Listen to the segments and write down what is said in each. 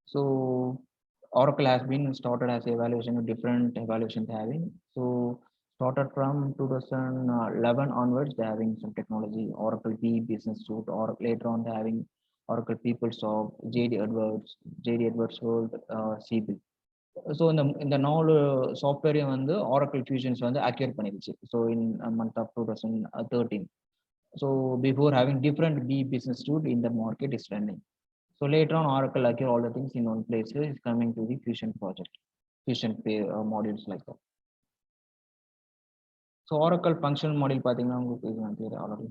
So Oracle has been started as evaluation of different evaluations having. So started from 2011 onwards, they're having some technology, Oracle P Business Suite, or later on they're having Oracle PeopleSoft, JD Edwards World, CB. So in the நாலு சாஃப்ட்வேரையும் வந்து Oracle Fusions வந்து acquire பண்ணிருச்சு. So in a month of 2013. So before having different B business suite in the market is running. So later on Oracle acquire all the things in one place is coming to the Fusion project, Fusion modules like that. So Oracle functional module பார்த்தீங்கன்னா உங்களுக்கு இது வந்து already.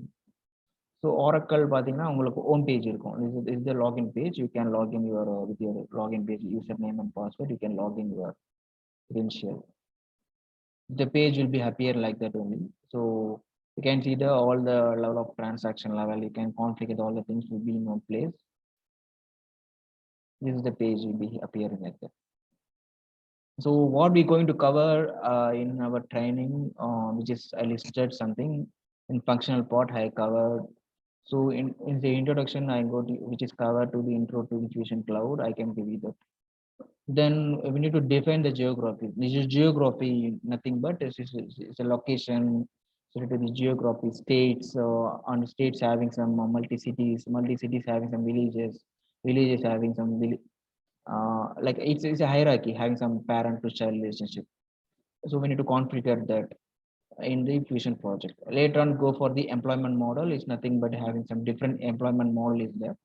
So Oracle பார்த்தீங்கன்னா உங்களுக்கு home page இருக்கும். This is the login page. You can log in your with your login page username and password. You can log in your credential. The page will be appear like that only. So you can see the all the level of transaction level. You can configure all the things will be in one place. This is the page will be appearing like that. So what we're going to cover in our training, which is I listed something in functional part I covered. So in the introduction I go to which is covered to the intro to the Fusion Cloud. I can give you that. Then we need to define the geography. This is geography, nothing but it's a location. So to the geography, states, on states having some multi-cities having some villages having some like it's a hierarchy having some parent to child relationship. So we need to configure that in the Fusion project. Later on go for the employment model. It's nothing but having some different employment model is there.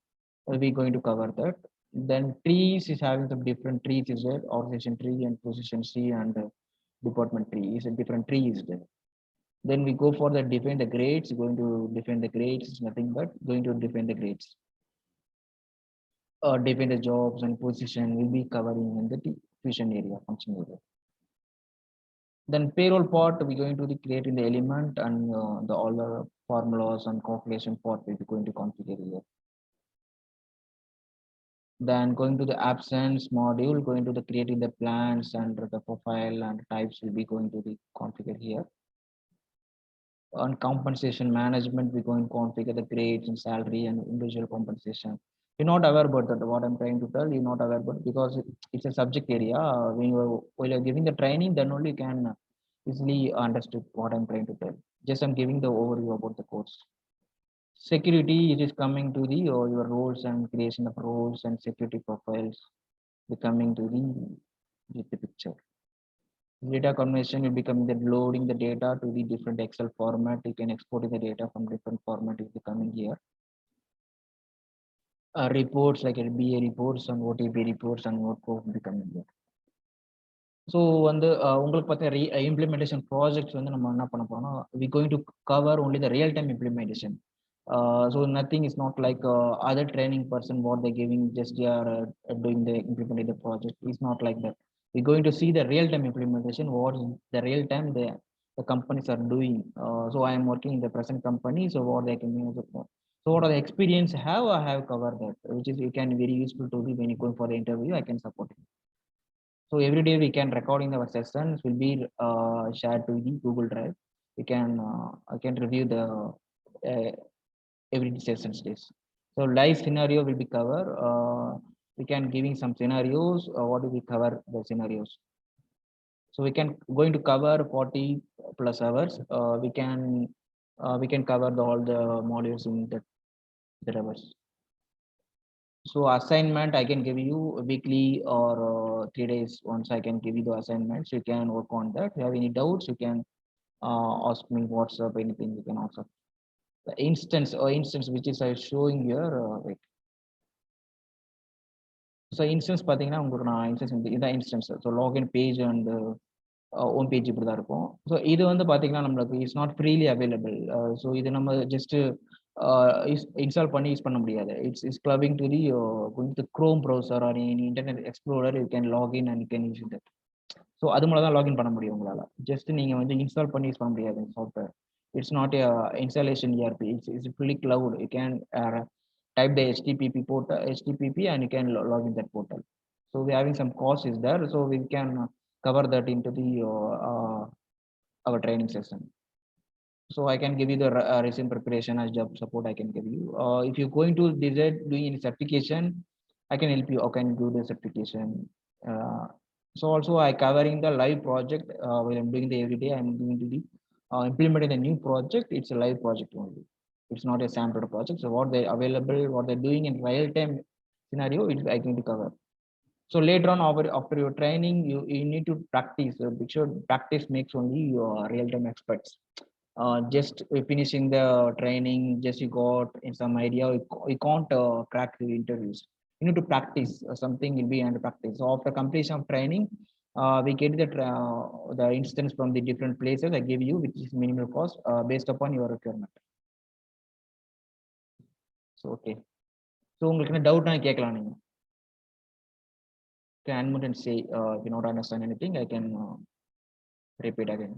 We're going to cover that. Then trees is having some different trees is there, organization tree and position tree and department tree is a different tree is there. Then we go for the define the grades. Going to define the grades is nothing but going to define the grades. Define the jobs and position will be covering in the Fusion area, function area. Then payroll part we're going to create in the element and the all the formulas and calculation part we'll be going to configure here. Then going to the absence module, going to the creating the plans and the profile and types will be going to be configured here. On compensation management, we're going to configure the grades and salary and individual compensation. You're not aware about that. What I'm trying to tell you're not aware about because it's a subject area. While you're giving the training, then only you can easily understood what I'm trying to tell. Just I'm giving the overview about the course. Security, it is coming to the your roles and creation of roles and security profiles. Becoming to the picture. Data conversion will become the loading the data to the different Excel format. You can export the data from different format is becoming here. Reports like BA reports and OTP reports and workflow becoming here. So வந்து உங்களுக்கு பார்த்தா implementation projects வந்து நம்ம என்ன பண்ண போறோம்னா we going to cover only the real time implementation. So nothing is not like other training person what they're giving just they are doing the implementing the project. It's not like that. We're going to see the real time implementation, what the real time the companies are doing. So I am working in the present company, so what they can use it for. So what are the experience I have covered that, which is you can very useful to be when you go for the interview, I can support it. So every day we can recording our sessions will be shared to the Google Drive. We can I can review the every sessions days. So live scenario will be cover. We can giving some scenarios. What do we cover the scenarios? So we can going to cover 40 plus hours. We can cover all the modules in the hours. So assignment I can give you weekly or 3 days once I can give you the assignments. You can work on that. If you have any doubts, you can ask me WhatsApp, anything you can also. The instance which is I showing here. Wait. So instance பார்த்தீங்கன்னா உங்களுக்கு நான் instance இந்த instance. So login page and home page இப்படி தான் இருக்கும். So இது வந்து பார்த்தீங்கன்னா நம்மளுக்கு is not freely available. So இது நம்ம ஜஸ்ட் இன்ஸ்டால் பண்ணி யூஸ் பண்ண முடியாது. It's clubbing to the Chrome browser or Internet Explorer you can login and you can use that. So அது மூலம் தான் லாகின் பண்ண முடியும் உங்களால். ஜஸ்ட் நீங்கள் வந்து இன்ஸ்டால் பண்ணி யூஸ் பண்ண முடியாது இந்த software. It's not a installation ERP. It's fully cloud. You can type the HTTP and you can log in that portal. So we're having some cost is there. So we can cover that into the our training session. So I can give you the resume preparation as job support. I can give you. If you're going to decide doing any certification, I can help you. I can do the certification. So also I covering the live project while I'm doing the every day. I'm going to be implementing a new project. It's a live project only. It's not a sample project. So what they available, what they're doing in real time scenario, it's I going to cover. So later on, after your training, you need to practice. Make sure practice makes only your real time experts. Just finishing the training, just you got in some idea, you can't crack the interviews. You need to practice. Something will be under practice. So after completion of training, we get the instance from the different places I give you, which is minimal cost based upon your requirement. So okay. So உங்களுக்கு என்ன டவுட்னா கேட்கலாம் நீங்க. Can unmute and say if you not understand anything, I can repeat again.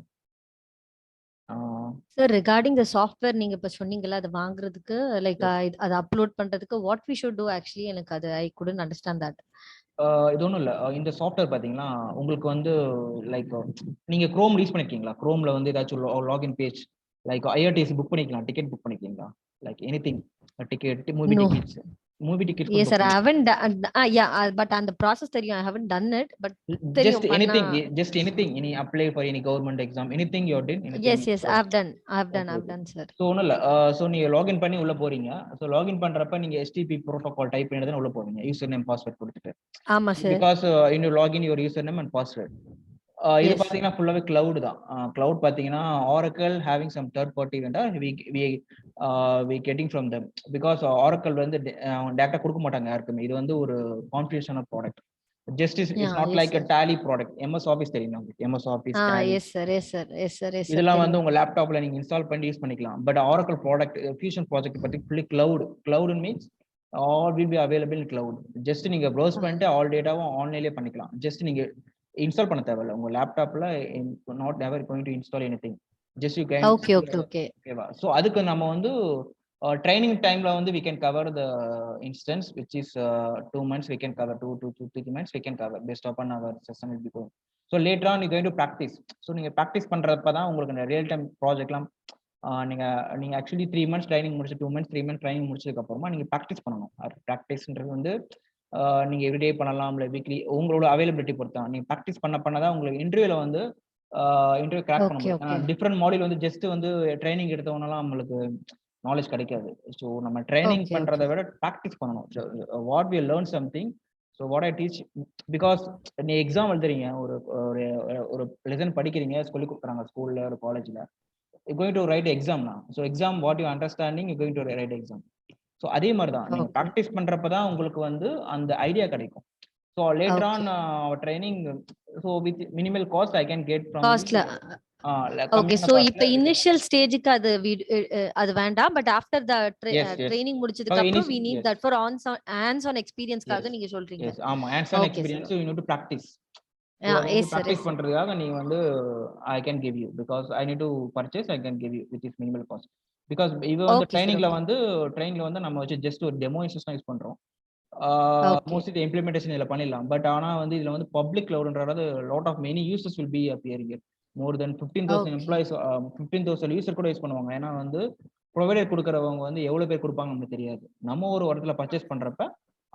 Sir, regarding the software நீங்க இப்ப சொன்னீங்கல்ல அது வாங்குறதுக்கு லைக் அது அப்லோட் பண்றதுக்கு what we should do actually எனக்கு அது I couldn't understand that. இது ஒன்றும் இல்லை. இந்த சாஃப்ட்வேர் பார்த்தீங்கன்னா உங்களுக்கு வந்து லைக் நீங்கள் க்ரோம் யூஸ் பண்ணிருக்கீங்களா? க்ரோமில் வந்து ஏதாச்சும் login page like IRCTC book பண்ணிக்கலாம், டிக்கெட் புக் பண்ணிக்கீங்களா? Like anything ticket, movie tickets, movie tickets. Yes sir, I haven't but on the process தெரியும், I haven't done it, but just anything, any apply for any government exam, anything you did? Yes, I've done sir. So ஒன்றும் இல்லை. So நீங்கள் login பண்ணி உள்ள போறீங்க. So login பண்றப்ப நீங்க SDP protocol type பண்ணி தான் உள்ள போவீங்க, யூசர் நேம் பாஸ்வேர்ட் கொடுத்துட்டு. ஆமா sir. Because in you login your user name and password. இது பாத்தீங்கன்னா ஃபுல்லாவே கிளவுட் தான். கிளவுட் பாத்தீங்கன்னா Oracle having some third party vendor, we getting from them, because Oracle வந்து டேட்டா கொடுக்க மாட்டாங்க யாருக்குமே. இது வந்து ஒரு confidential product. Just is not like a Tally product. MS Office தெரியுமா உங்களுக்கு? MS Office, Tally. Yes sir. இதெல்லாம் வந்து உங்க லேப்டாப்ல நீங்க இன்ஸ்டால் பண்ணி யூஸ் பண்ணிக்கலாம். But Oracle product fusion project பத்தி fully cloud means all will be available in cloud. Just நீங்க ப்ரௌஸ் பண்ணிட்டு ஆல் டேட்டாவும் ஆன்லைன்லயே பண்ணிக்கலாம். ஜஸ்ட் நீங்க இன்ஸ்டால் பண்ண தேவையில்ல உங்க லேப்டாப்ல. Not never going to install anything. Just you can. Okay. ஓகேவா? சோ அதுக்கு நம்ம வந்து training timeல வந்து we can cover the instance which is 2 months. We can cover 2 months we can cover based upon our session will be going. So later on you going to practice. So நீங்க practice பண்றப்ப தான் உங்களுக்கு real time ப்ராஜெக்ட்லாம் நீங்க actually 3 months training முடிச்சு 2 months 3 months training முடிச்சதுக்கு அப்புறமா நீங்க practice பண்ணணும். ப்ராக்டிஸ்ன்றது வந்து நீங்க எவ்ரிடே பண்ணலாம், இல்லை வீக்லி உங்களோட அவைலபிலிட்டி பொறுத்தான். நீங்க ப்ராக்டிஸ் பண்ணதான் உங்களுக்கு இன்டர்வியூல வந்து இன்டர்வியூ கிராக் பண்ண முடியும். டிஃப்ரெண்ட் மாடியூல் வந்து ஜஸ்ட் வந்து ட்ரைனிங் எடுத்தவங்கலாம் நம்மளுக்கு நாலேஜ் கிடைக்காது. ஸோ நம்ம ட்ரைனிங் பண்றதை விட ப்ராக்டிஸ் பண்ணணும். What we learn something. So what I teach, because நீ எக்ஸாம் எழுதுறீங்க, ஒரு லெசன் படிக்கிறீங்க, சொல்லி கொடுக்குறாங்க ஸ்கூல்ல ஒரு காலேஜ்ல. யூ கோயிங் டு ரைட் எக்ஸாம்னா, so exam what you understanding you going to write exam. So அதே மாதிரி தான் நீங்க ப்ராக்டிஸ் பண்றப்பதான் உங்களுக்கு வந்து அந்த ஐடியா கிடைக்கும். So later on training, so with minimal cost I can get from காஸ்ட்ல. ஓகே. சோ இப்போ இனிஷியல் ஸ்டேஜ்க்கு அது வேண்டாம், பட் ஆஃப்டர் தி ட்ரெய்னிங் முடிச்சதுக்கு அப்புறம் we need that for hands on experience-காக நீங்க சொல்றீங்க. எஸ், ஆமா, hands on experience you need to practice. Practice பண்றதுக்காக நீ வந்து I can give you, because I need to purchase, I can give you with this minimal cost. Because இவ வந்து ட்ரைனிங்ல வந்து நம்ம வச்சு ஜஸ்ட் ஒரு டெமோ இன்ஸ்டன்ஸ் யூஸ் பண்றோம். மோஸ்ட்லி இம்ப்ளிமெண்டேஷன் இதுல பண்ணிடலாம். பட் ஆனா வந்து இதுல வந்து பப்ளிக் கிளவுட்ன்றது lot of many users will be appearing. More then 15,000 employees, 15,000 user கூட யூஸ் பண்ணுவாங்க. ஏன்னா வந்து ப்ரொவைடர் கொடுக்குறவங்க வந்து எவ்வளவு பேர் கொடுப்பாங்க நமக்கு தெரியாது. நம்ம ஒரு இடத்துல பர்ச்சேஸ் பண்றப்ப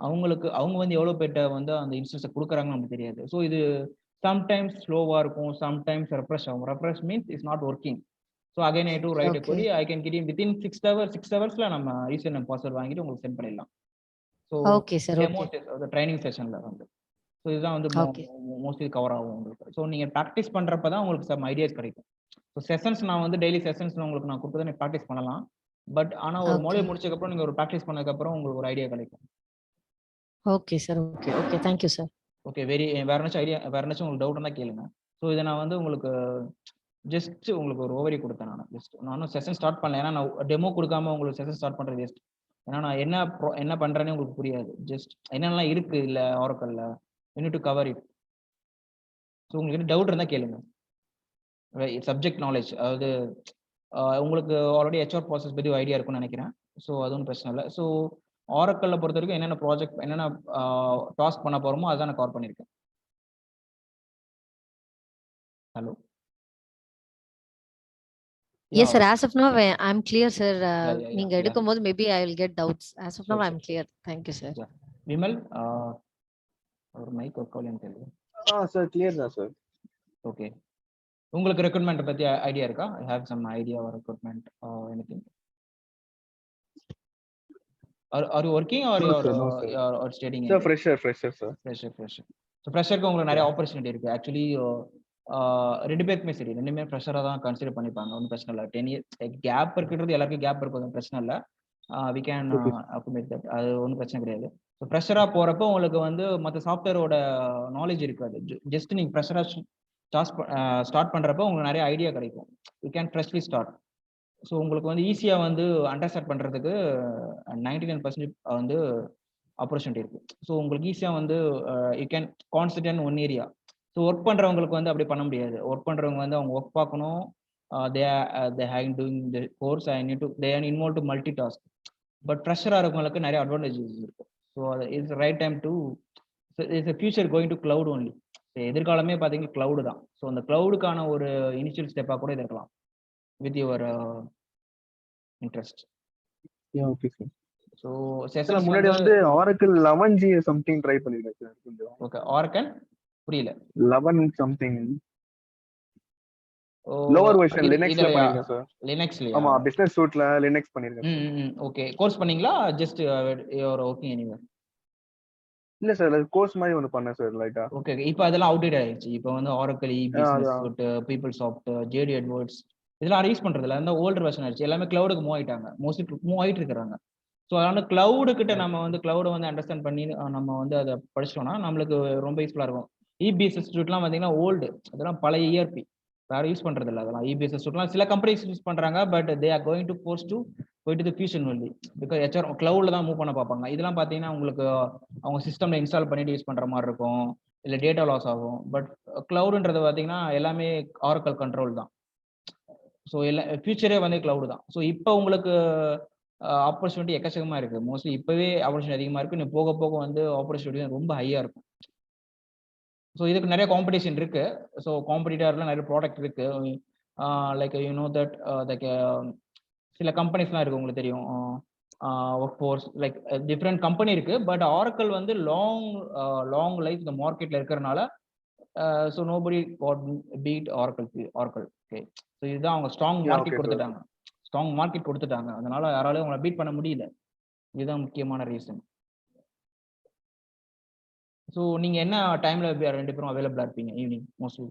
அவங்க வந்து எவ்வளவு பேர்ட்ட வந்து அந்த இன்ஸ்டன்ஸை கொடுக்குறாங்க நமக்கு தெரியாது. ஸோ இது சம்டைம்ஸ் ஸ்லோவா இருக்கும், சம்டைம்ஸ் ரெஃப்ரெஷ் ஆகும். Refresh means is not working. So again I to right a query, I can get in within 6 hours நம்ம யூசர் நேம் பாஸ்வேர்ட் வாங்கிட்டு உங்களுக்கு சென்ட் பண்ணிடலாம். ஸோ ட்ரைனிங் செஷன்ல வந்து ஸோ இதுதான் வந்து மோஸ்ட்லி கவர் ஆகும் உங்களுக்கு. ஸோ நீங்க ப்ராக்டிஸ் பண்றப்ப தான் உங்களுக்கு சம் ஐடியாஸ் கிடைக்கும். ஸோ செஷன்ஸ் நான் வந்து டெய்லி செஷன்ஸ் உங்களுக்கு நான் கொடுத்து நீங்க ப்ராக்டிஸ் பண்ணலாம். பட் ஆனா ஒரு மாடியூல் முடிச்சதுக்கு அப்புறம் நீங்க ஒரு ப்ராக்டிஸ் பண்ணதுக்கு அப்புறம் உங்களுக்கு ஒரு ஐடியா கிடைக்கும். Okay sir. Okay thank you sir. Okay, வேற ஏதாச்சும் உங்களுக்கு டவுட் இருந்தா கேளுங்க. ஸோ இதை நான் வந்து உங்களுக்கு ஜஸ்ட் உங்களுக்கு ஒரு ஓவரி கொடுத்தேன். நானும் செஷன் ஸ்டார்ட் பண்ணல, ஏன்னா நான் டெமோ கொடுக்காம உங்களுக்கு செஷன் ஸ்டார்ட் பண்றது வேஸ்ட். ஏன்னா நான் என்ன பண்றேன்னு உங்களுக்கு புரியாது. ஜஸ்ட் என்னெல்லாம் இருக்கு இல்ல Oracleல, you need to cover it. So உங்களுக்கு டவுட் இருந்தா கேளுங்க. சப்ஜெக்ட் நாலேஜ், அதாவது உங்களுக்கு ஆல்ரெடி HR ப்ராசஸ் பத்தி ஐடியா இருக்கும்னு நினைக்கிறேன். ஸோ அது ஒன்றும் பிரச்சனை இல்லை. ஸோ Oracleல பொறுத்த வரைக்கும் என்னென்ன ப்ராஜெக்ட், என்னென்ன டாஸ்க் பண்ண போறோமோ அதான் நான் கவர் பண்ணியிருக்கேன். Hello. Yes sir, as of now I'm clear sir. நீங்க எடுக்கும்போது maybe I will get doubts. As of now I'm clear. Thank you sir. Vimal, ஒரு மைக் ஒர்க் ஆகலன்னு தெரியும். சார் கிளியர் தான் சார். ஓகே, உங்களுக்கு ரெக்ரூட்மெண்ட் பத்தி ஐடியா இருக்கா? I have some idea or recruitment anything? Are you working or No, sir, no, sir. or studying? Sir, fresher, sir. Fresher. So fresherக்கு உங்களுக்கு நிறைய opportunity இருக்கு. Actually ரெண்டு பேருக்குமே சரி, ரெண்டுமே ஃப்ரெஷரா தான் கன்சிடர் பண்ணிப்பாங்க. ஒன்றும் பிரச்சனை இல்லை. 10 இயர்ஸ் கேப் இருக்கிறது எல்லாருக்கும் கேப் இருக்கும், பிரச்சனை இல்லை. வி கேன் அக்குமேட் தட், அது ஒன்றும் பிரச்சனை கிடையாது. ஸோ ஃப்ரெஷரா போறப்போ உங்களுக்கு வந்து மற்ற சாஃப்ட்வேரோட நாலேஜ் இருக்காது. ஜஸ்ட் நீங்க ஃப்ரெஷரா ஸ்டார்ட் பண்றப்போ உங்களுக்கு நிறைய ஐடியா கிடைக்கும். You can freshly start. So உங்களுக்கு வந்து ஈஸியாக வந்து அண்டர்ஸ்டாண்ட் பண்ணுறதுக்கு 99% வந்து ஆப்பர்ச்சுனிட்டி இருக்குது. ஸோ உங்களுக்கு ஈஸியாக வந்து you can concentrate one area. So work பண்ணுறவங்களுக்கு வந்து அப்படி பண்ண முடியாது. ஒர்க் பண்ணுறவங்க வந்து அவங்க ஒர்க் பார்க்கணும். They have doing the course, I need to they are involve to multi task. But ப்ரெஷராக இருக்கவங்களுக்கு நிறைய அட்வான்டேஜஸ் இருக்கு. ஸோ அது it's right time to it's future going to cloud only. எதிர்காலமே பார்த்தீங்கன்னா கிளவுடு தான். ஸோ அந்த கிளவுடுக்கான ஒரு இனிஷியல் ஸ்டெப்பாக கூட இது இருக்கலாம் with your interest. Yeah, okay sir. So sessions முன்னாடி வந்து Oracle 11G something ட்ரை பண்ணிருக்கேன் சார். கொஞ்சம் ஓகே, Oracle புரியல. 11 something லோவர் வெர்ஷன் லினக்ஸ்ல பண்ணிருக்கேன் சார். லினக்ஸ்ல? ஆமா, பிசினஸ் சூட்ல லினக்ஸ் பண்ணிருக்கேன். ஓகே, கோர்ஸ் பண்ணீங்களா? Just you are working anywhere? இல்ல சார், அது கோர்ஸ் மாதிரி ஒன்னு பண்ணேன் சார் லைட்டா. ஓகே, இப்போ அதெல்லாம் அவுட்டேட் ஆயிடுச்சு. இப்போ வந்து Oracle, business suite, PeopleSoft, JD Edwards இதெல்லாம் யூஸ் பண்றது இல்லை. அந்த ஓல்டர் வெர்ஷன் ஆயிடுச்சு. எல்லாமே கிளவுடுக்கு மூவ் ஆயிட்டாங்க. மோஸ்ட்லி மூவ் ஆயிட்டு இருக்காங்க. ஸோ அதனால கிளவுடு கிட்ட நம்ம வந்து கிளவுடை வந்து அண்டர்ஸ்டாண்ட் பண்ணி நம்ம வந்து அதை படிச்சோம்னா நம்மளுக்கு ரொம்ப யூஸ்ஃபுல்லா இருக்கும். இபிஎஸ் இன்ஸ்டியூட்லாம் பார்த்தீங்கன்னா ஓல்டு, அதெல்லாம் பழைய இஆர்பி, யாரும் யூஸ் பண்றது இல்லை. அதெல்லாம் இபிஎஸ் இன்ஸ்டியூட்லாம் சில கம்பெனிஸ் யூஸ் பண்றாங்க. But they are going to force to போயிட்டு the future only. Because HR கிளவுட்ல தான் மூவ் பண்ண பார்ப்பாங்க. இதெல்லாம் பார்த்தீங்கன்னா உங்களுக்கு அவங்க சிஸ்டம்ல இன்ஸ்டால் பண்ணிட்டு யூஸ் பண்ற மாதிரி இருக்கும், இல்லை டேட்டா லாஸ் ஆகும். பட் கிளவுடுன்றது பார்த்தீங்கன்னா எல்லாமே Oracle கண்ட்ரோல் தான். ஸோ எல்லா ஃபியூச்சரே வந்து கிளவுடு தான். ஸோ இப்போ உங்களுக்கு ஆப்பர்ச்சுனிட்டி எக்கச்சக்கமா இருக்கு. மோஸ்ட்லி இப்பவே ஆப்பர்ச்சுனிட்டி அதிகமா இருக்கு. இன்னும் போக போக வந்து ஆப்பர்ச்சுனிட்டி ரொம்ப ஹையா இருக்கும். ஸோ இதுக்கு நிறைய காம்படிஷன் இருக்கு. ஸோ காம்படிட்டர்ல நிறைய ப்ராடக்ட் இருக்கு. Like you know that like சில கம்பெனிஸ்லாம் இருக்கு, உங்களுக்கு தெரியும். Work force like different company இருக்கு. பட் Oracle வந்து லாங் லைஃப் இந்த மார்க்கெட்ல இருக்கிறதுனால so nobody got beat Oracle. Okay, so இதுதான் அவங்க ஸ்ட்ராங் மார்க்கெட் கொடுத்துட்டாங்க. அதனால யாராலையும் உங்களை பீட் பண்ண முடியல. இதுதான் முக்கியமான ரீசன். ஸோ நீங்க என்ன டைம்ல ரெண்டு பேரும் அவைலபிளா இருப்பீங்க? ஈவினிங் மோஸ்ட்லி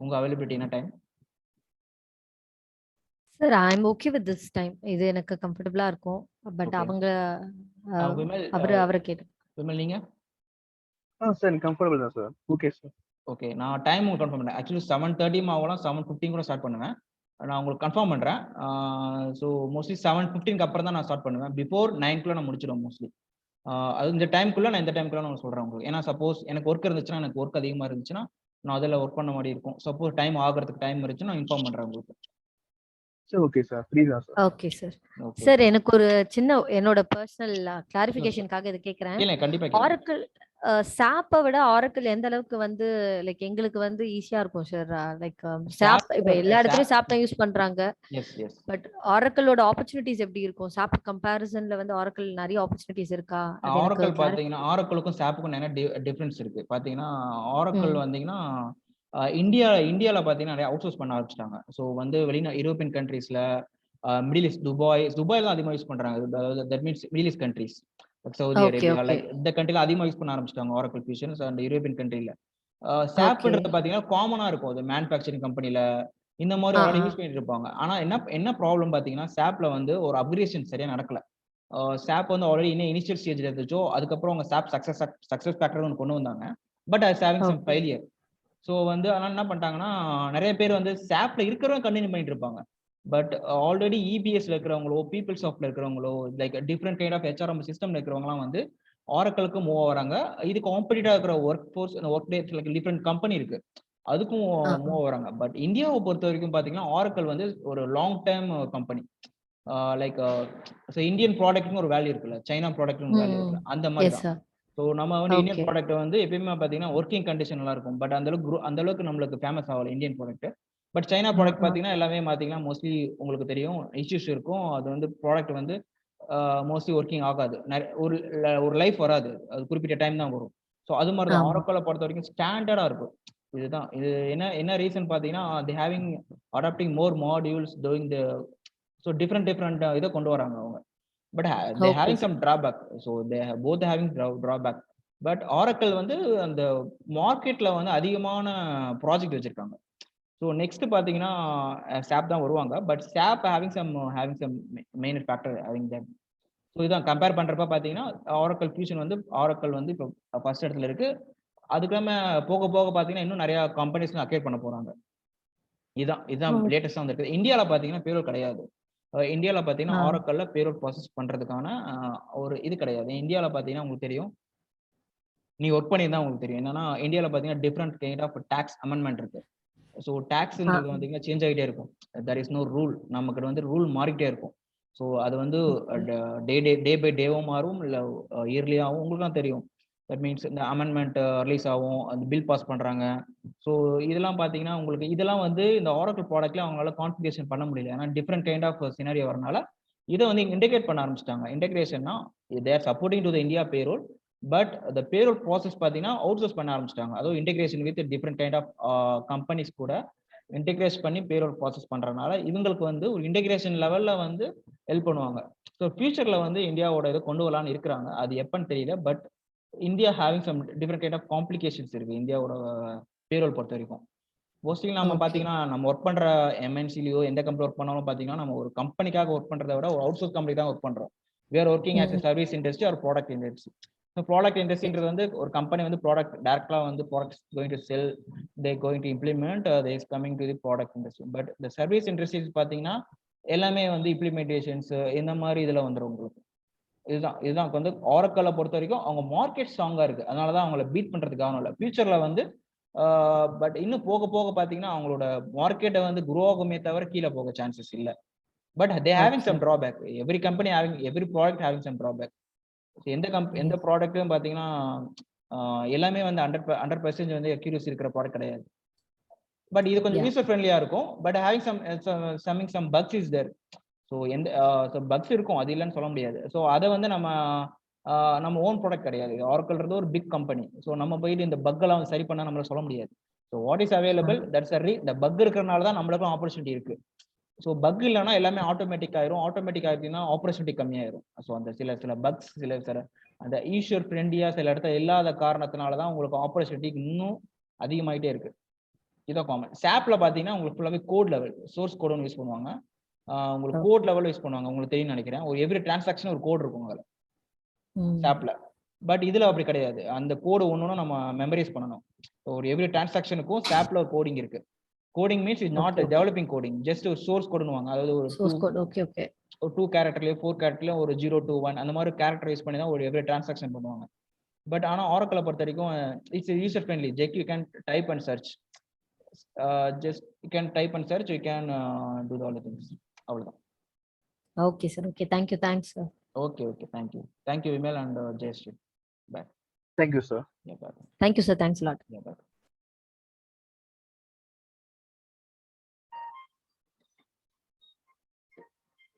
உங்க அவைலபிலிட்டி என்ன time? Sir I am okay with this time. இது எனக்கு கம்ஃபர்ட்டபிளா இருக்கும். பட் அவங்க அவரை கேட்டு. விமல் நீங்க? சார் கம்ஃபர்ட்டபிள் தான் சார். Okay sir. ஓகே, நான் டைம் உங்களுக்கு கன்ஃபார்ம் பண்ணேன். ஆக்சுவலி 7:30 ஆகலாம், 7:15 கூட ஸ்டார்ட் பண்ணுவேன். நான் உங்களுக்கு கன்ஃபார்ம் பண்றேன். ஸோ மோஸ்ட்லி 7:15க்கு அப்புறம் தான் நான் ஸ்டார்ட் பண்ணுவேன். பிஃபோர் 9 நான் முடிச்சிடுவேன் மோஸ்ட்லி. அது இந்த டைம்குள்ள நான் இந்த டைம்குள்ள நான் சொல்றேன் உங்களுக்கு. ஏன்னா சப்போஸ் எனக்கு ஒர்க் இருந்துச்சுன்னா, எனக்கு ஒர்க் அதிகமா இருந்துச்சுன்னா நான் அதில் ஒர்க் பண்ண மாதிரி இருக்கும். சப்போஸ் டைம் ஆகிறதுக்கு டைம் இருந்துச்சுன்னா நான் இன்ஃபார்ம் பண்றேன் உங்களுக்கு. ஓகே சார், ஃப்ரீ தான் சார். Okay sir. சார் எனக்கு ஒரு சின்ன என்னோட பர்சனல் கிளாரிஃபிகேஷனுக்காக இத கேக்குறேன். இல்ல கண்டிப்பா. Oracle SAP விட Oracle எந்த அளவுக்கு வந்து லைக் எங்களுக்கு வந்து ஈஸியா இருக்கும் சார்? லைக் SAP இப்ப எல்லா இடத்துலயும் SAP தான் யூஸ் பண்றாங்க. பட் Oracleோட ஆப்பர்ச்சுனிட்டிஸ் எப்படி இருக்கும்? SAP கம்பேரிசன்ல வந்து Oracle நிறைய ஆப்பர்ச்சுனிட்டிஸ் இருக்கா? Oracle பாத்தீங்கன்னா Oracleக்கும் SAPக்கும் நிறைய டிஃபரன்ஸ் இருக்கு. பாத்தீங்கன்னா Oracle வந்தீங்கன்னா இந்தியால பாத்தீங்கன்னா நிறைய அவுட் சோர்ஸ் பண்ண ஆரம்பிச்சிட்டாங்க. ஸோ வந்து யூரோப்பியன் கண்ட்ரீஸ்ல, மிடில் ஈஸ்ட், துபாய்ல அதிகமாக யூஸ் பண்றாங்க. That means middle east countries, Saudi Arabia, like இந்த கண்ட்ரில அதிகமாக யூஸ் பண்ண ஆரம்பிச்சிட்டாங்க Oracle ஃபியூஷன்ஸ். அந்த யூரோப்பியன் கண்ட்ரில SAPன்றது பாத்தீங்கன்னா காமனா இருக்கும். அது மேனுஃபேக்சரிங் கம்பெனில இந்த மாதிரி ஆல்ரெடி யூஸ் பண்ணிட்டு இருப்பாங்க. ஆனா என்ன ப்ராப்ளம் பாத்தீங்கன்னா SAPல வந்து ஒரு அப்கிரேஷன் சரியா நடக்கல. SAP வந்து ஆல்ரெடி இனிஷியல் ஸ்டேஜ்ல இருந்துச்சோ, அதுக்கப்புறம் அவங்க SAP சக்சஸ் ஃபேக்டர் ஒன்று கொண்டு வந்தாங்க. பட் அது ஹேவிங் சம் ஃபெயிலியர். ஸோ வந்து அதனால என்ன பண்ணிட்டாங்கன்னா, நிறைய பேர் வந்து SAPல இருக்கிறவங்க கண்டினியூ பண்ணிட்டு இருப்பாங்க. பட் ஆல்ரெடி இபிஎஸ்ல இருக்கிறவங்களோ, பீப்பிள்சாஃப்ட்ல இருக்கிறவங்களோ, like different kind of HRM சிஸ்டம்ல இருக்கிறவங்கலாம் வந்து Oracleக்கு மூவ் ஆகுறாங்க. இது காம்படிட்டிவா இருக்கிற work force, work day like different company இருக்கு, அதுக்கும் மூவ் ஆகுறாங்க. பட் இந்தியாவை பொறுத்த வரைக்கும் பாத்தீங்கன்னா Oracle வந்து ஒரு long term company. Like Indian ப்ராடக்ட்னு ஒரு வேல்யூ இருக்குல்ல, சைனா ப்ராடக்ட்னு வேல்யூ இருக்குல்ல, அந்த மாதிரி தான். ஸோ நம்ம வந்து இந்தியன் ப்ராடக்ட் வந்து எப்பயுமே பார்த்தீங்கன்னா ஒர்க்கிங் கண்டிஷன் நல்லா இருக்கும். பட் அந்த அளவுக்கு நம்மளுக்கு ஃபேமஸ் ஆகல Indian product. But China product பார்த்தீங்கன்னா எல்லாமே பார்த்தீங்கன்னா மோஸ்ட்லி உங்களுக்கு தெரியும் இஷ்யூஸ் இருக்கும். அது வந்து ப்ராடக்ட் வந்து மோஸ்ட்லி ஒர்க்கிங் ஆகாது. ஒரு லைஃப் வராது. அது குறிப்பிட்ட டைம் தான் வரும். ஸோ அது மாதிரி தான் ஆமா. ஆரக்கிளை பொறுத்த வரைக்கும் ஸ்டாண்டர்டா இருக்கும். இதுதான் இது என்ன ரீசன் பார்த்தீங்கன்னா, they having adapting more modules doing the so different இதை கொண்டு வராங்க அவங்க. But they okay having sir. Some drawback. So they both having drawback. But Oracle வந்து அந்த மார்க்கெட்ல வந்து அதிகமான ப்ராஜெக்ட் வச்சிருக்காங்க. ஸோ நெக்ஸ்ட் பார்த்தீங்கன்னா சாப் தான் வருவாங்க. But SAP having some main factor having that. So இதான் கம்பேர் பண்றப்ப பார்த்தீங்கன்னா ஆரக்கிள் ஃபியூஷன் வந்து ஆரக்கிள் வந்து இப்போ ஃபர்ஸ்ட் இடத்துல இருக்கு. அதுக்காம போக போக பார்த்தீங்கன்னா இன்னும் நிறைய கம்பெனிஸ் அக்வைர் பண்ண போறாங்க. இதுதான் லேட்டஸ்டா வந்திருக்கு. இந்தியாவில் பார்த்தீங்கன்னா பேரோல் கிடையாது. இந்தியாவில் பார்த்தீங்கன்னா ஆரக்கிள்ல பேரோல் ப்ராசஸ் பண்றதுக்கான ஒரு இது கிடையாது. இந்தியாவில் பார்த்தீங்கன்னா உங்களுக்கு தெரியும், நீ ஒர்க் பண்ணியிருந்தா உங்களுக்கு தெரியும். என்னன்னா இந்தியாவில் பார்த்தீங்கன்னா different kind of tax amendment இருக்கு. ஸோ டாக்ஸ்ன்றது பார்த்தீங்கன்னா சேஞ்ச் ஆகிட்டே இருக்கும். There is no rule. நமக்கு வந்து ரூல் மாறிக்கிட்டே இருக்கும். ஸோ அது வந்து டே பை டேவும் மாறும், இல்லை இயர்லியாகவும் உங்களுக்கு தான் தெரியும். தட் மீன்ஸ் இந்த அமெண்ட்மெண்ட் ரிலீஸ் ஆகும், அந்த பில் பாஸ் பண்ணுறாங்க. ஸோ இதெல்லாம் பார்த்தீங்கன்னா உங்களுக்கு இதெல்லாம் வந்து இந்த ஆரக்கிள் ப்ராடக்ட்ல அவங்களால கான்ஃபிகரேஷன் பண்ண முடியல. ஏன்னா டிஃப்ரெண்ட் கைண்ட் ஆஃப் சினாரியோ வரனால இதை வந்து இன்டெகிரேட் பண்ண ஆரம்பிச்சிட்டாங்க. இன்டெகிரேஷன்னா they are supporting to the India payroll. But the payroll process பார்த்தீங்கன்னா அவுட் சோர்ஸ் பண்ண ஆரம்பிச்சிட்டாங்க. அதுவும் integration with different kind of companies கூட இன்டெகிரேட் பண்ணி பேரோல் ப்ராசஸ் பண்றதுனால இவங்களுக்கு வந்து ஒரு இன்டெகிரேஷன் லெவல்ல வந்து ஹெல்ப் பண்ணுவாங்க. ஸோ ஃபியூச்சர்ல வந்து இந்தியாவோட இதை கொண்டு வரலான்னு இருக்கிறாங்க. அது எப்பன்னு தெரியல. But India having some different kind of complications இருக்கு இந்தியாவோட பேரோல் பொறுத்த வரைக்கும். மோஸ்ட்லி நம்ம பார்த்தீங்கன்னா நம்ம ஒர்க் பண்ற எம்என்சிலையோ எந்த கம்பெனி ஒர்க் பண்ணாலும் பார்த்தீங்கன்னா நம்ம ஒரு கம்பெனிக்காக ஒர்க் பண்றதை விட ஒரு அவுட் சோர்ஸ் கம்பெனி தான் ஒர்க் பண்றோம். we are working as a service industry or product industry. So product industryன்றது வந்து ஒரு கம்பெனி வந்து ப்ராடக்ட் டைரக்டா வந்து products going to sell, they going to implement, they is coming to the product industry. But the service industry பாத்தீங்கன்னா எல்லாமே வந்து implementations இந்த மாதிரி இதுல வந்துடும் உங்களுக்கு. இதுதான் வந்து ஆரக்கிளை பொறுத்த வரைக்கும் அவங்க மார்க்கெட் ஸ்ட்ராங்கா இருக்கு. அதனாலதான் அவங்கள பீட் பண்றதுக்கு காரணம் இல்லை. ஃபியூச்சர்ல வந்து பட் இன்னும் போக போக பாத்தீங்கன்னா அவங்களோட மார்க்கெட்டை வந்து குரோ ஆகுமே தவிர கீழே போக சான்சஸ் இல்லை. But they having some drawback. Every company having every product having some drawback. எந்த ப்ராடக்ட்டும் பாத்தீங்கன்னா எல்லாமே வந்து 100% வந்து அக்யூரசி இருக்கிற ப்ராடக்ட் கிடையாது. பட் இது கொஞ்சம் யூசர் ஃப்ரெண்ட்லியா இருக்கும். But having some bugs is there. So bugs இருக்கும், அது இல்லைன்னு சொல்ல முடியாது. ஸோ அதை வந்து நம்ம ஓன் ப்ராடக்ட் கிடையாது. ஆரக்கிள்ன்றது ஒரு பிக் கம்பெனி. ஸோ நம்ம போயிட்டு இந்த பக் எல்லாம் சரி பண்ணா நம்மளால சொல்ல முடியாது. So what is available that's இந்த பக் இருக்கிறனால தான் நம்மளுக்கும் ஆப்பர்ச்சுனிட்டி இருக்கு. ஸோ பக் இல்லைன்னா எல்லாமே ஆட்டோமேட்டிக் ஆயிரும். ஆட்டோமேட்டிக் ஆயிடுச்சுன்னா ஆப்பர்ச்சுனிட்டி கம்மியாயிரும். ஸோ அந்த சில பக்ஸ் சில அந்த ஈஸ்வர் ஃப்ரெண்ட்லியா சில இடத்துல இல்லாத காரணத்தினால தான் உங்களுக்கு ஆப்பர்ச்சுனிட்டி இன்னும் அதிகமாயிட்டே இருக்கு. இதான் காமன். சாப்ல பாத்தீங்கன்னா உங்களுக்கு ஃபுல்லாவே கோட் லெவல், சோர்ஸ் கோட் ஒன்று யூஸ் பண்ணுவாங்க. உங்களுக்கு கோட் லெவல் யூஸ் பண்ணுவாங்க. உங்களுக்கு தெரியும் நினைக்கிறேன். ஒரு எவ்ரி டிரான்சாக்ஷன் ஒரு கோட் இருக்கும் அதுல சாப்ல. பட் இதுல அப்படி கிடையாது. அந்த கோடு ஒன்னொன்னு நம்ம மெமரைஸ் பண்ணணும். ஒரு எவ்ரி டிரான்சாக்ஷனுக்கும் சாப்ல ஒரு கோடிங் இருக்கு. Coding means is not developing coding, just ஒரு சோர்ஸ் கோடுவாங்க. அதாவது ஒரு சோர்ஸ் கோட். Okay okay. ஒரு 2 கேரக்டர்லயோ 4 கேரக்டர்லயோ ஒரு 0 to 1 அந்த மாதிரி கேரக்டர் யூஸ் பண்ணி தான் ஒரு எவ்ரி டிரான்சாக்ஷன் பண்ணுவாங்க. பட் ஆனா ஆரக்கிளை பொறுத்த வரைக்கும் it's user friendly. Just you can type and search. Just you can type and search, you can do all the things. அவ்வளவுதான். Okay sir. Okay, thank you. Thanks sir. Okay thank you Vimal and Jayashree. Bye. Thank you, sir. Yeah, bye. Thank you, sir. Thanks a lot. Yeah, bye.